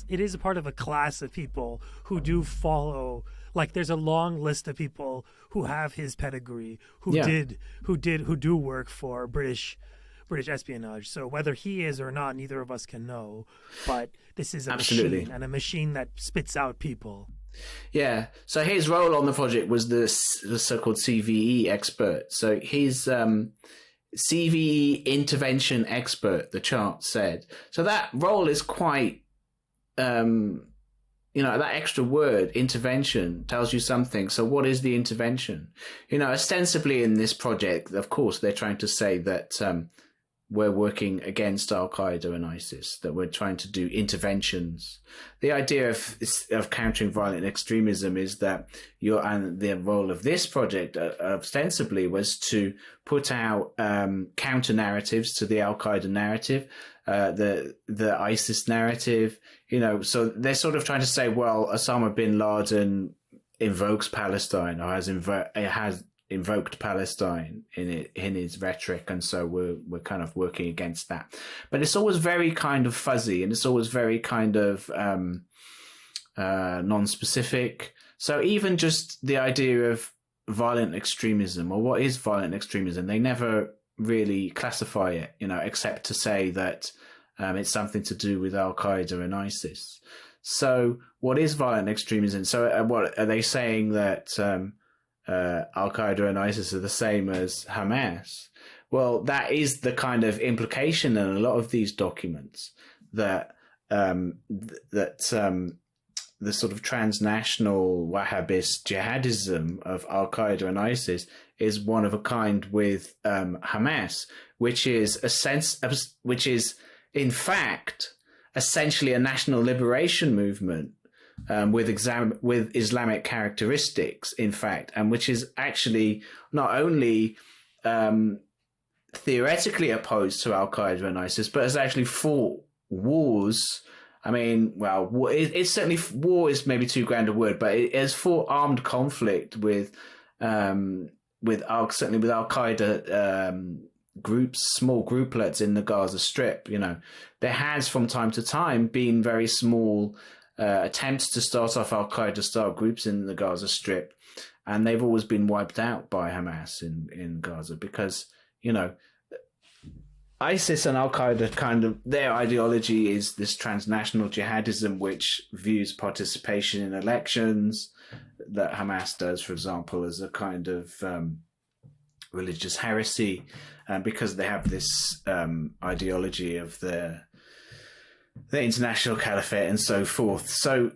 It is a part of a class of people who do follow. Like, there's a long list of people who have his pedigree, who do work for British espionage. So whether he is or not, neither of us can know. But this is a machine, and a machine that spits out people. Yeah. So his role on the project was the so-called CVE expert. So he's CVE intervention expert, the chart said. So that role is quite, that extra word, intervention, tells you something. So what is the intervention? Ostensibly in this project, of course, they're trying to say that we're working against Al-Qaeda and ISIS, that we're trying to do interventions. The idea of countering violent extremism is that and the role of this project ostensibly was to put out counter narratives to the Al-Qaeda narrative, the ISIS narrative. So they're sort of trying to say, well, Osama bin Laden invokes Palestine, or has invoked Palestine in his rhetoric, and so we're kind of working against that. But it's always very kind of fuzzy, and it's always very kind of non-specific. So even just the idea of violent extremism, or what is violent extremism, they never really classify it, except to say that it's something to do with Al-Qaeda and ISIS. So what is violent extremism? So what are they saying, that Al-Qaeda and ISIS are the same as Hamas? Well, that is the kind of implication in a lot of these documents, that the sort of transnational Wahhabist jihadism of Al-Qaeda and ISIS is one of a kind with Hamas, which is in fact essentially a national liberation movement with Islamic characteristics, in fact, and which is actually not only theoretically opposed to Al-Qaeda and ISIS, but has actually fought wars. I mean, well, it's certainly, war is maybe too grand a word, but it has fought armed conflict with certainly with Al-Qaeda groups, small grouplets in the Gaza Strip. There has from time to time been very small attempts to start off Al-Qaeda style groups in the Gaza Strip, and they've always been wiped out by Hamas in Gaza, because ISIS and Al-Qaeda, kind of their ideology is this transnational jihadism, which views participation in elections, that Hamas does, for example, as a kind of religious heresy, because they have this ideology of the international caliphate and so forth. So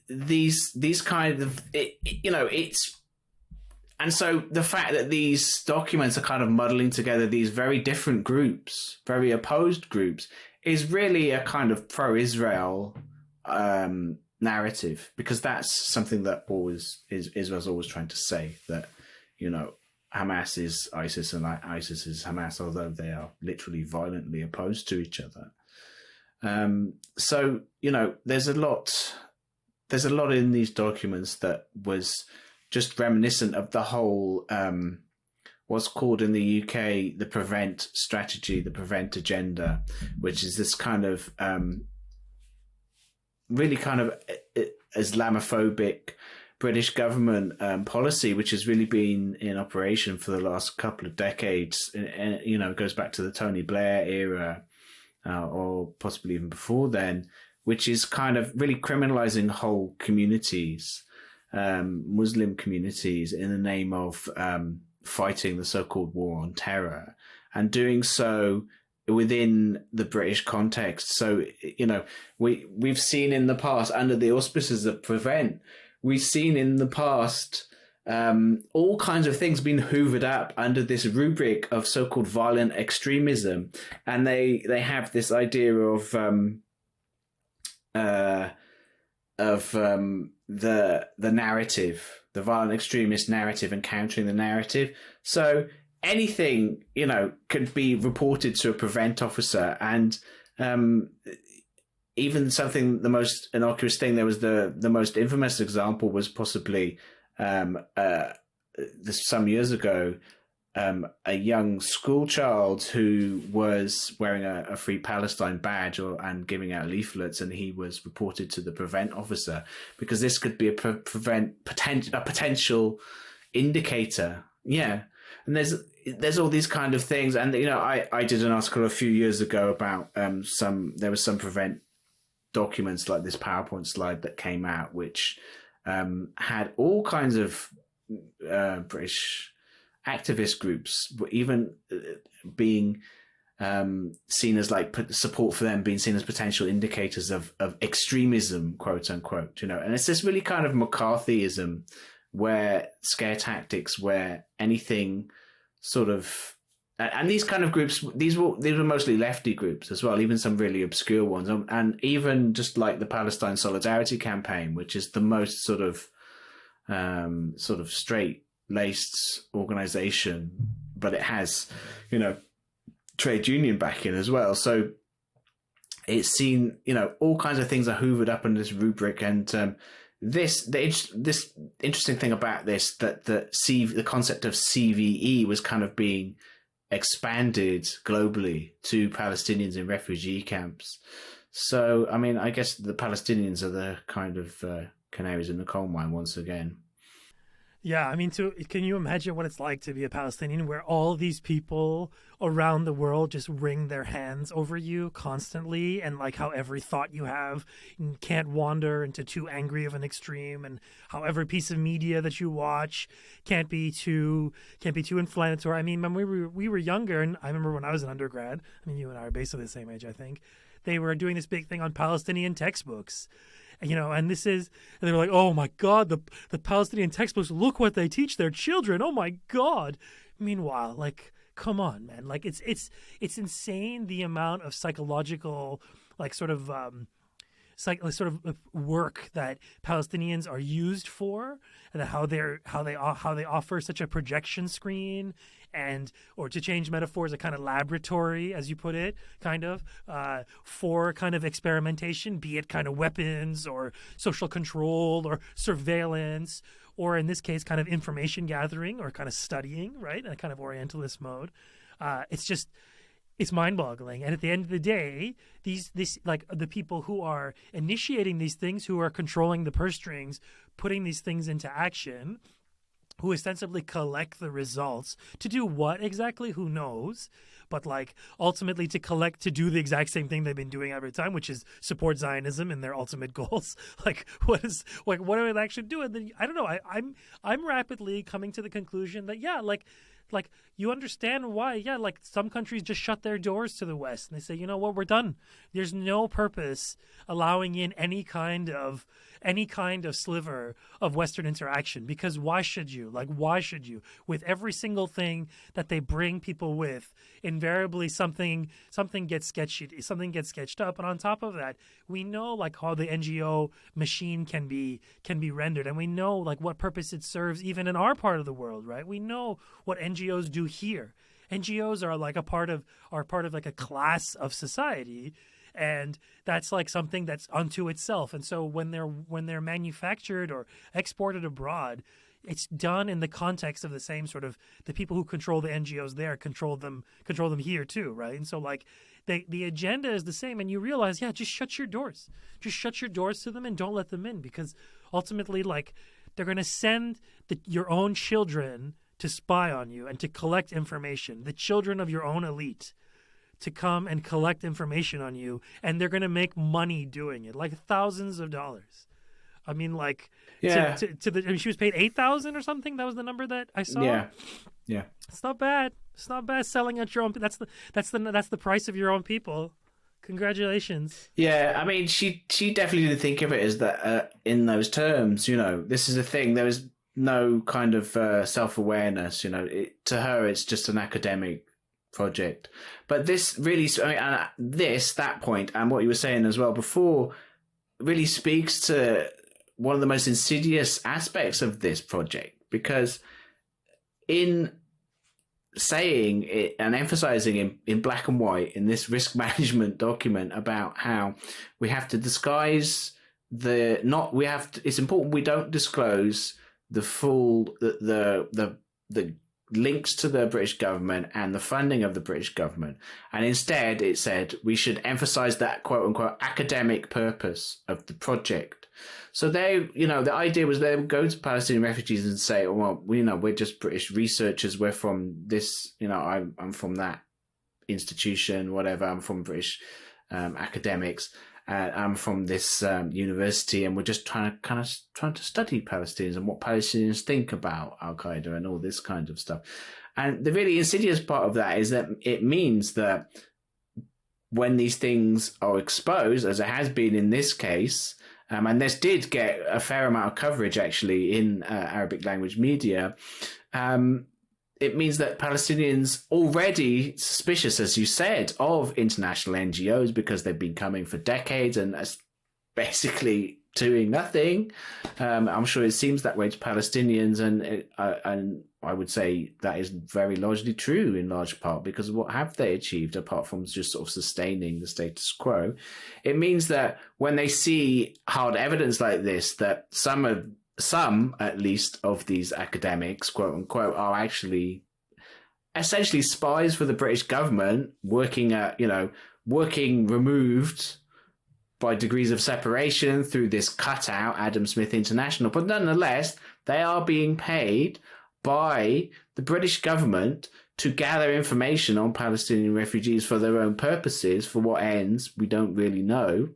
these kind of it's. And so the fact that these documents are kind of muddling together these very different groups, very opposed groups, is really a kind of pro-Israel narrative, because that's something that Israel's always trying to say, that, Hamas is ISIS and ISIS is Hamas, although they are literally violently opposed to each other. So, there's a lot in these documents that was just reminiscent of the whole, what's called in the UK, the prevent strategy, the prevent agenda, which is this kind of really kind of Islamophobic British government policy, which has really been in operation for the last couple of decades. And it goes back to the Tony Blair era, or possibly even before then, which is kind of really criminalizing whole communities, Muslim communities, in the name of fighting the so-called war on terror, and doing so within the British context. So, we've seen in the past, under the auspices of Prevent, we've seen in the past all kinds of things being hoovered up under this rubric of so-called violent extremism, and they have this idea of the narrative, the violent extremist narrative, and countering the narrative. So anything, could be reported to a Prevent officer, and even something, the most innocuous thing, there was the most infamous example was possibly some years ago, a young school child who was wearing a Free Palestine badge and giving out leaflets, and he was reported to the Prevent officer because this could be a potential indicator. Yeah, and there's all these kind of things, and I did an article a few years ago about there was some Prevent documents like this PowerPoint slide that came out, which had all kinds of British activist groups, even being seen as support for them being seen as potential indicators of extremism, quote unquote, and it's this really kind of McCarthyism, where scare tactics, where anything sort of, and these kind of groups, these were mostly lefty groups as well, even some really obscure ones, and even just like the Palestine Solidarity Campaign, which is the most sort of straight-laced organization, but it has, trade union backing as well. So it's seen, all kinds of things are hoovered up in this rubric, and this interesting thing about this, that the concept of CVE was kind of being expanded globally to Palestinians in refugee camps. So, I mean, I guess the Palestinians are the kind of canaries in the coal mine once again. Yeah, I mean, can you imagine what it's like to be a Palestinian, where all these people around the world just wring their hands over you constantly, and like how every thought you have can't wander into too angry of an extreme, and how every piece of media that you watch can't be too inflammatory. I mean, when we were younger, and I remember when I was an undergrad, I mean, you and I are basically the same age, I think, they were doing this big thing on Palestinian textbooks. And they were like, oh my God, the Palestinian textbooks, look what they teach their children. Oh my God. Meanwhile, like, come on, man. Like, it's insane the amount of psychological, like, sort of work that Palestinians are used for, and how they offer such a projection screen, or to change metaphors, a kind of laboratory, as you put it, kind of for kind of experimentation, be it kind of weapons or social control or surveillance, or in this case, kind of information gathering or kind of studying, right, in a kind of Orientalist mode. It's mind-boggling. And at the end of the day, these like the people who are initiating these things, who are controlling the purse strings, putting these things into action, who ostensibly collect the results to do what exactly? Who knows? But like ultimately to do the exact same thing they've been doing every time, which is support Zionism and their ultimate goals. What do it actually do? And then I don't know. I'm rapidly coming to the conclusion that like you understand why, like some countries just shut their doors to the West, and they say, you know what, we're done. There's no purpose allowing in any kind of sliver of Western interaction, because why should you? Like, why should you? With every single thing that they bring people with, invariably something gets sketched up, and on top of that, we know like how the NGO machine can be rendered, and we know like what purpose it serves even in our part of the world, right? We know what NGOs do here. NGOs are like part of like a class of society, and that's like something that's unto itself. And so when they're manufactured or exported abroad, it's done in the context of the same sort of, the people who control the NGOs there control them here too, right? And so like the agenda is the same, and you realize, just shut your doors to them and don't let them in, because ultimately like they're going to send your own children to spy on you and to collect information, the children of your own elite, to come and collect information on you, and they're going to make money doing it, like thousands of dollars. I mean, like, she was paid $8,000 or something. That was the number that I saw. Yeah. Yeah. It's not bad. It's not bad selling out your own. That's the price of your own people. Congratulations. Yeah, I mean, she definitely didn't think of it as that in those terms. This is the thing. There was no kind of self-awareness. To her, it's just an academic project. But this really, that point, and what you were saying as well before, really speaks to one of the most insidious aspects of this project, because in saying it and emphasizing in black and white in this risk management document about how we have to disguise it's important we don't disclose the full the links to the British government and the funding of the British government, and instead it said we should emphasize that quote unquote academic purpose of the project. So the idea was they would go to Palestinian refugees and say, oh, well, we're just British researchers. We're from this, I'm from that institution, whatever. I'm from British academics. I'm from this university, and we're just trying to study Palestinians and what Palestinians think about Al Qaeda and all this kind of stuff. And the really insidious part of that is that it means that when these things are exposed, as it has been in this case, and this did get a fair amount of coverage actually in Arabic language media, it means that Palestinians already suspicious, as you said, of international NGOs because they've been coming for decades and basically doing nothing. I'm sure it seems that way to Palestinians, and I would say that is very largely true in large part, because what have they achieved apart from just sort of sustaining the status quo? It means that when they see hard evidence like this, that some at least of these academics, quote unquote, are actually essentially spies for the British government, working removed by degrees of separation through this cutout Adam Smith International. But nonetheless, they are being paid by the British government to gather information on Palestinian refugees for their own purposes. For what ends, we don't really know.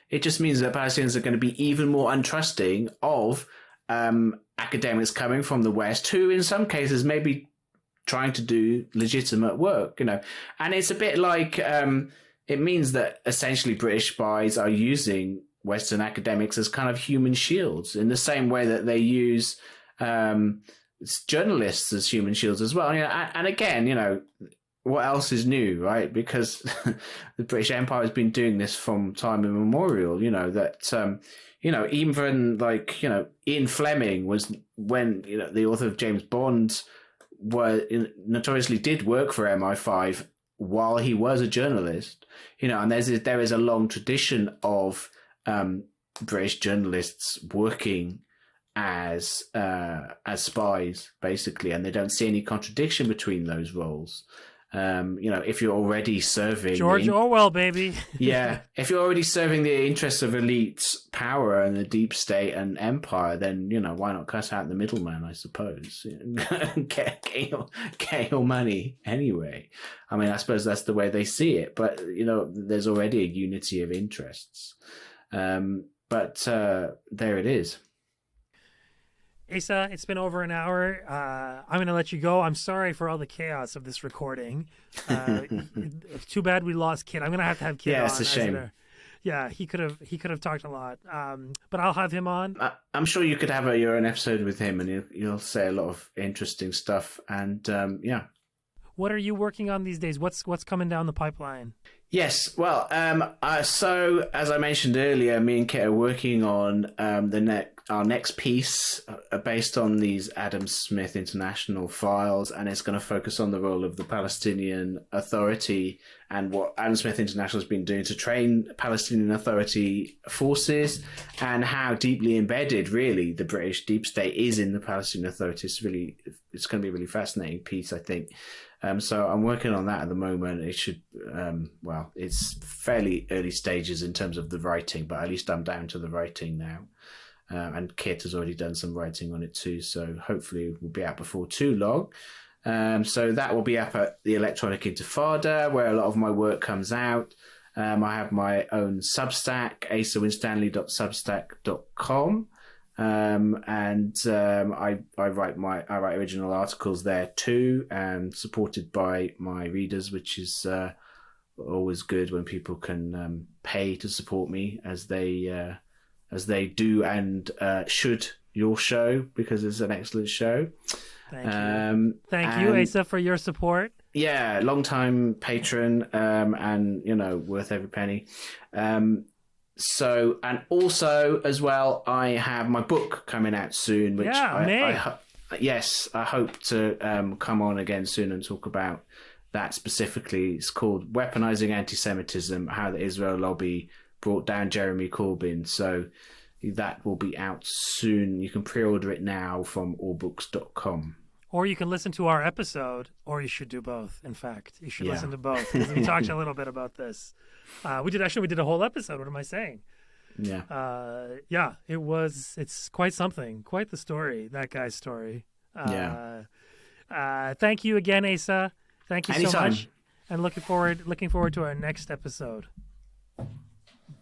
It just means that Palestinians are going to be even more untrusting of academics coming from the West, who in some cases may be trying to do legitimate work, And it's a bit like it means that essentially British spies are using Western academics as kind of human shields, in the same way that they use journalists as human shields as well. And again, what else is new, right? Because the British Empire has been doing this from time immemorial, even like, Ian Fleming was, when, the author of James Bond notoriously did work for MI5 while he was a journalist, and there is a long tradition of British journalists working as spies, basically, and they don't see any contradiction between those roles. If you're already serving George Orwell, baby. Yeah, if you're already serving the interests of elite power and the deep state and empire, then why not cut out the middleman? I suppose get your money anyway. I mean, I suppose that's the way they see it. But there's already a unity of interests. But there it is. Asa, it's been over an hour. I'm going to let you go. I'm sorry for all the chaos of this recording. Too bad we lost Kit. I'm going to have Kit on. Yeah, it's a shame. Yeah, he could have talked a lot. But I'll have him on. I'm sure you could have your own episode with him, and you'll say a lot of interesting stuff. And yeah. What are you working on these days? What's coming down the pipeline? Yes, well, so as I mentioned earlier, me and Kit are working on our next piece based on these Adam Smith International files, and it's going to focus on the role of the Palestinian Authority and what Adam Smith International has been doing to train Palestinian Authority forces, and how deeply embedded, really, the British deep state is in the Palestinian Authority. It's going to be a really fascinating piece, I think. So I'm working on that at the moment. It should, it's fairly early stages in terms of the writing, but at least I'm down to the writing now. And Kit has already done some writing on it too, so hopefully we'll be out before too long. So that will be up at the Electronic Intifada, where a lot of my work comes out. I have my own Substack, asawinstanley.substack.com. I write original articles there too, and supported by my readers, which is always good when people can pay to support me as they do and should your show, because it's an excellent show. Thank you. Thank you, Asa, for your support. Yeah, long time patron, and worth every penny. So, and also as well, I have my book coming out soon, which I hope to come on again soon and talk about that specifically. It's called Weaponising Anti-Semitism: How the Israel Lobby Brought Down Jeremy Corbyn. So that will be out soon. You can pre-order it now from allbooks.com. Or you can listen to our episode, or you should do both. In fact, you should listen to both, because we talked a little bit about this. We did a whole episode. What am I saying? Yeah. It's quite something, quite the story, that guy's story. Thank you again, Asa. Thank you so much. And looking forward to our next episode.